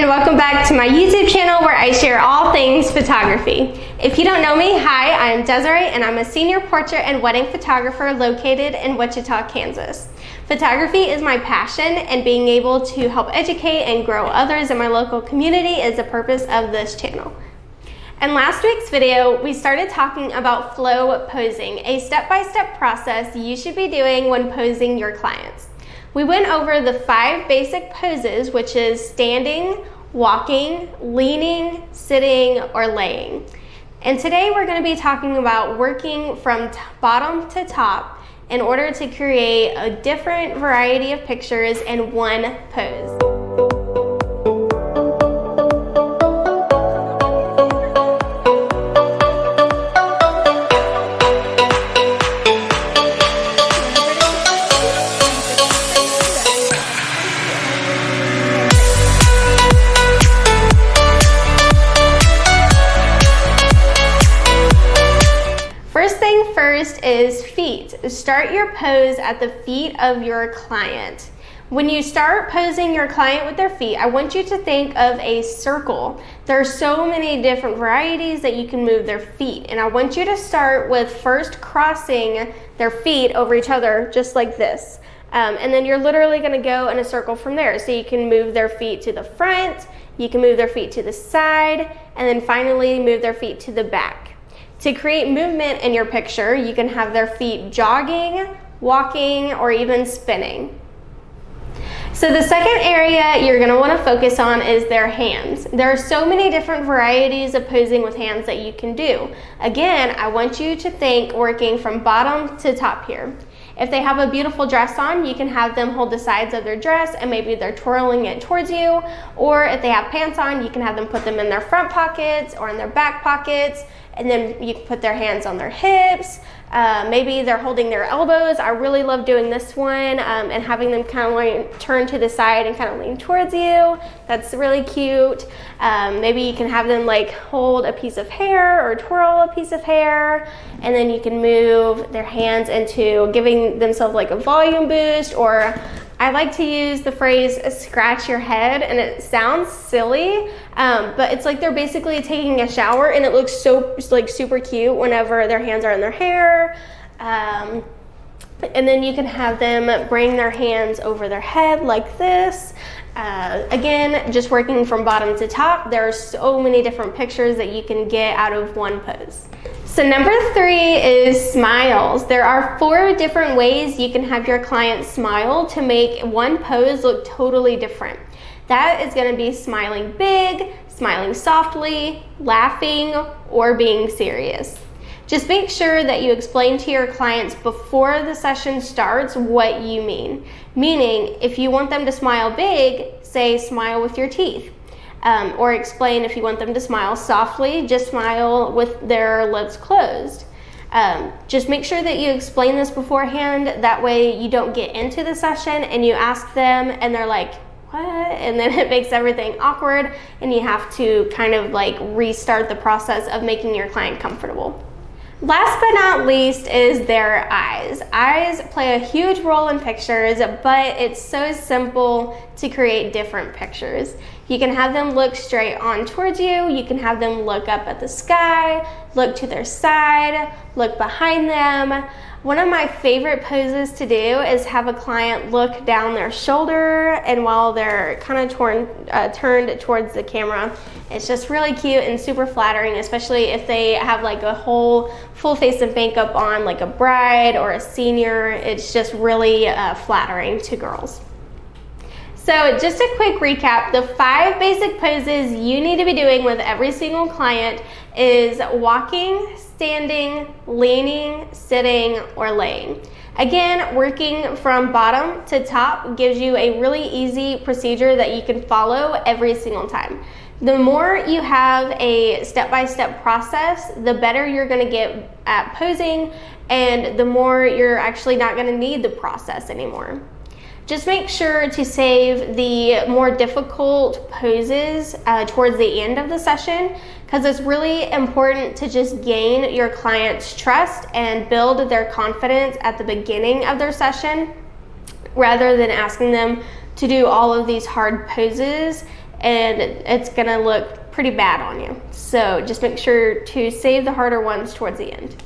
and welcome back to my YouTube channel where I share all things photography. If you don't know me, hi, I'm Desiree and I'm a senior portrait and wedding photographer located in Wichita, Kansas. Photography is my passion, and being able to help educate and grow others in my local community is the purpose of this channel. In last week's video, we started talking about flow posing, a step-by-step process you should be doing when posing your clients. We went over the 5 basic poses, which is standing, walking, leaning, sitting, or laying. And today we're going to be talking about working from bottom to top in order to create a different variety of pictures in one pose. First is feet. Start your pose at the feet of your client. When you start posing your client with their feet, I want you to think of a circle. There are so many different varieties that you can move their feet, and I want you to start with first crossing their feet over each other just like this. And then you're literally going to go in a circle from there. So you can move their feet to the front, you can move their feet to the side, and then finally move their feet to the back. To create movement in your picture, you can have their feet jogging, walking, or even spinning. So the second area you're going to want to focus on is their hands. There are so many different varieties of posing with hands that you can do. Again, I want you to think working from bottom to top here. If they have a beautiful dress on, you can have them hold the sides of their dress and maybe they're twirling it towards you. Or if they have pants on, you can have them put them in their front pockets or in their back pockets. And then you can put their hands on their hips. Maybe they're holding their elbows. I really love doing this one and having them kind of like turn to the side and kind of lean towards you. That's really cute. Maybe you can have them like hold a piece of hair or twirl a piece of hair, and then you can move their hands into giving themselves like a volume boost, or I like to use the phrase scratch your head, and it sounds silly, but it's like they're basically taking a shower, and it looks so like super cute whenever their hands are in their hair. And then you can have them bring their hands over their head like this. Again, just working from bottom to top, there are so many different pictures that you can get out of one pose. So number 3 is smiles. There are 4 different ways you can have your client smile to make one pose look totally different. That is going to be smiling big, smiling softly, laughing, or being serious. Just make sure that you explain to your clients before the session starts what you mean. Meaning, if you want them to smile big, say smile with your teeth. Or explain if you want them to smile softly, just smile with their lips closed. Just make sure that you explain this beforehand. That way you don't get into the session and you ask them and they're like, what? And then it makes everything awkward and you have to kind of like restart the process of making your client comfortable. Last but not least is their eyes. Eyes play a huge role in pictures, but it's so simple to create different pictures. You can have them look straight on towards you. You can have them look up at the sky, look to their side, look behind them. One of my favorite poses to do is have a client look down their shoulder, and while they're kind of turned towards the camera, it's just really cute and super flattering, especially if they have like a whole full face of makeup on, like a bride or a senior. It's just really flattering to girls. So just a quick recap, the 5 basic poses you need to be doing with every single client is walking, standing, leaning, sitting, or laying. Again, working from bottom to top gives you a really easy procedure that you can follow every single time. The more you have a step-by-step process, the better you're going to get at posing, and the more you're actually not going to need the process anymore. Just make sure to save the more difficult poses towards the end of the session, because it's really important to just gain your client's trust and build their confidence at the beginning of their session, rather than asking them to do all of these hard poses and it's gonna look pretty bad on you. So just make sure to save the harder ones towards the end.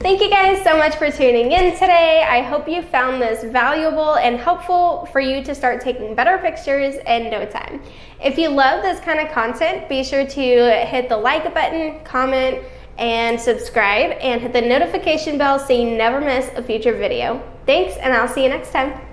Thank you guys so much for tuning in today. I hope you found this valuable and helpful for you to start taking better pictures in no time. If you love this kind of content, be sure to hit the like button, comment, and subscribe, and hit the notification bell so you never miss a future video. Thanks, and I'll see you next time.